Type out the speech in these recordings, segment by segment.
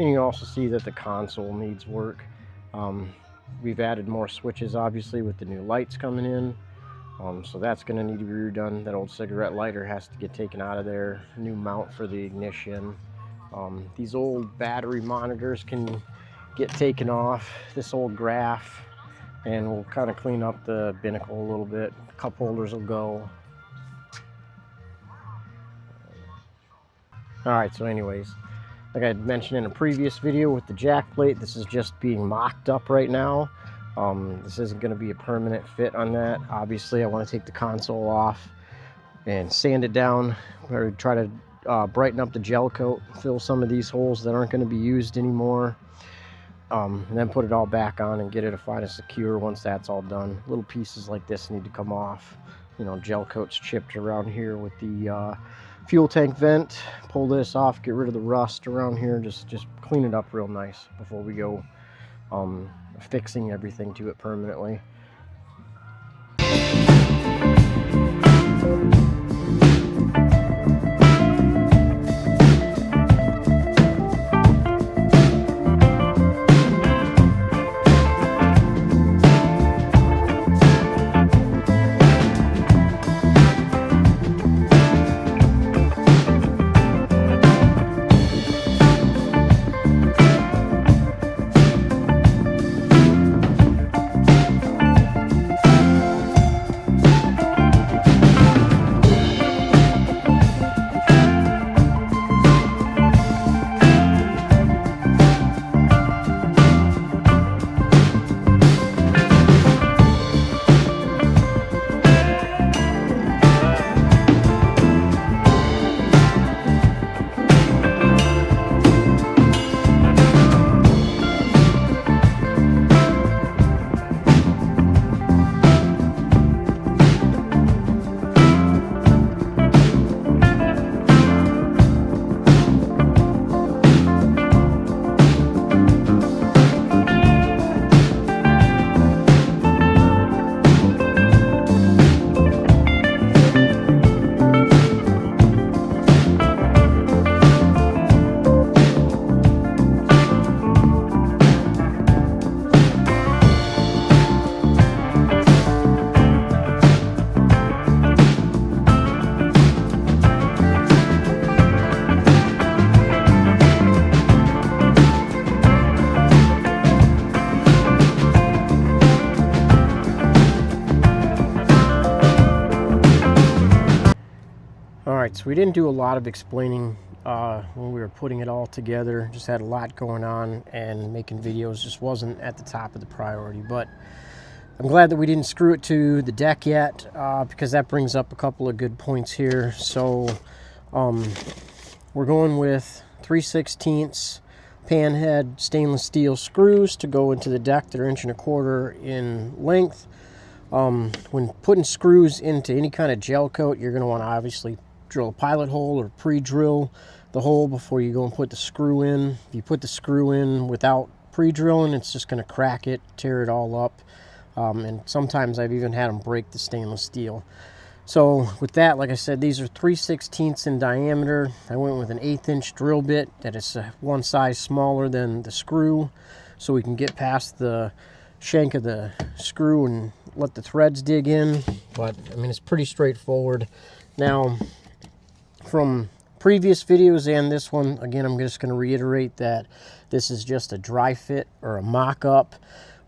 And you also see that the console needs work. We've added more switches, obviously, with the new lights coming in. So that's going to need to be redone. That old cigarette lighter has to get taken out of there. New mount for the ignition. These old battery monitors can get taken off. This old graph, and we'll kind of clean up the binnacle a little bit. Cup holders will go. Alright, so anyways, like I had mentioned in a previous video with the jack plate, this is just being mocked up right now. This isn't going to be a permanent fit on that. Obviously, I want to take the console off and sand it down. We're going to try to brighten up the gel coat, fill some of these holes that aren't going to be used anymore. And then put it all back on and get it fine and secure once that's all done. Little pieces like this need to come off. You know, gel coat's chipped around here with the fuel tank vent. Pull this off, get rid of the rust around here, just clean it up real nice before we go fixing everything to it permanently. Alright, so we didn't do a lot of explaining when we were putting it all together. Just had a lot going on, and making videos just wasn't at the top of the priority. But I'm glad that we didn't screw it to the deck yet, because that brings up a couple of good points here. So we're going with 3/16 panhead stainless steel screws to go into the deck that are 1.25 inches in length. When putting screws into any kind of gel coat, you're going to want to obviously drill a pilot hole or pre-drill the hole before you go and put the screw in. If you put the screw in without pre-drilling, it's just going to crack it, tear it all up, and sometimes I've even had them break the stainless steel. So with that, like I said, these are 3/16 in diameter. I went with an 1/8 inch drill bit that is one size smaller than the screw, so we can get past the shank of the screw and let the threads dig in. But I mean, it's pretty straightforward. Now, from previous videos and this one, again, I'm just going to reiterate that this is just a dry fit or a mock-up.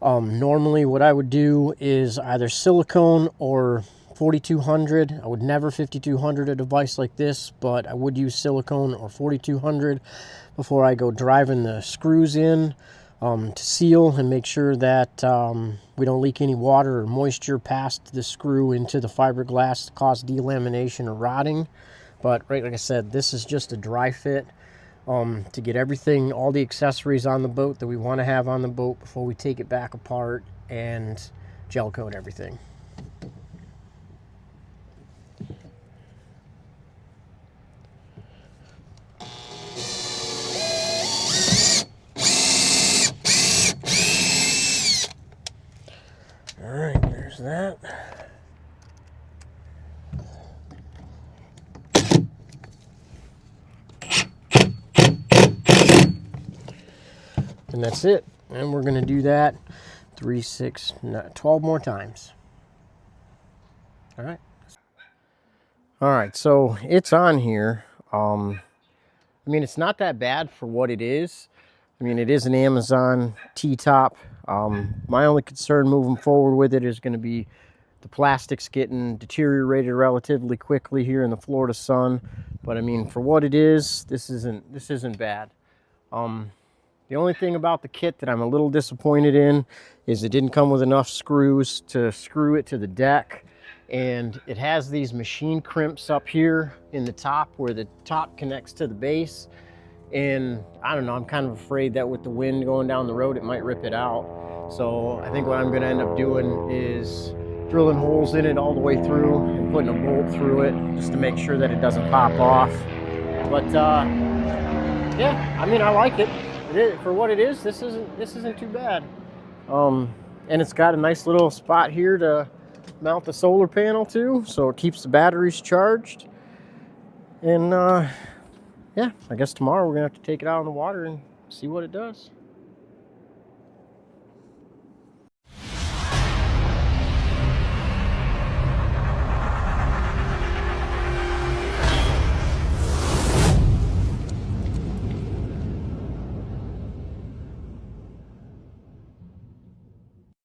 Normally what I would do is either silicone or 4200. I would never 5200 a device like this, but I would use silicone or 4200 before I go driving the screws in to seal and make sure that we don't leak any water or moisture past the screw into the fiberglass to cause delamination or rotting. But right, like I said, this is just a dry fit to get everything, all the accessories on the boat that we want to have on the boat before we take it back apart and gel coat everything. All right, there's that. And that's it. And we're gonna do that 3, 6, 12 more times. All right. All right, so it's on here. I mean, it's not that bad for what it is. I mean, it is an Amazon Ttop. My only concern moving forward with it is going to be the plastic's getting deteriorated relatively quickly here in the Florida sun. But I mean, for what it is, this isn't bad. The only thing about the kit that I'm a little disappointed in is it didn't come with enough screws to screw it to the deck. And it has these machine crimps up here in the top where the top connects to the base. And I don't know, I'm kind of afraid that with the wind going down the road, it might rip it out. So I think what I'm gonna end up doing is drilling holes in it all the way through and putting a bolt through it just to make sure that it doesn't pop off. But yeah, I mean, I like it. For what it is, this isn't too bad. And it's got a nice little spot here to mount the solar panel to, so it keeps the batteries charged. And yeah, I guess tomorrow we're gonna have to take it out in the water and see what it does.